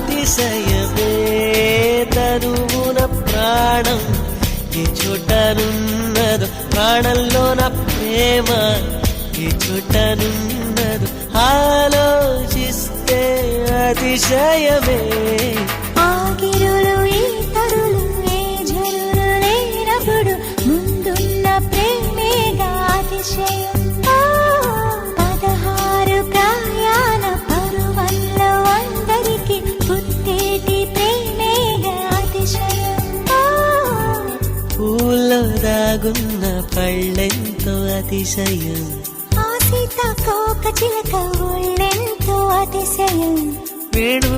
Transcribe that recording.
అతిశయమే తనువున ప్రాణం ఈ చోటనున్నదు ప్రాణంలోన ప్రేమ ఈ చోటనున్నదు ఆలోచిస్తే అతిశయమే ఆగిరులు ఈ తరులు ఏ జరులు లేనప్పుడు ముందున్న ప్రేమేగా అతిశయం 16 ప్రయాణ పరువల్లో అందరికి పుట్టేటి ప్రేమేగా అతిశయం పూల్లో దాగున్న పళ్ళెంతో అతిశయం ఆ సీతాకోక చిలక ఒళ్ళెంతో అతిశయం వేణు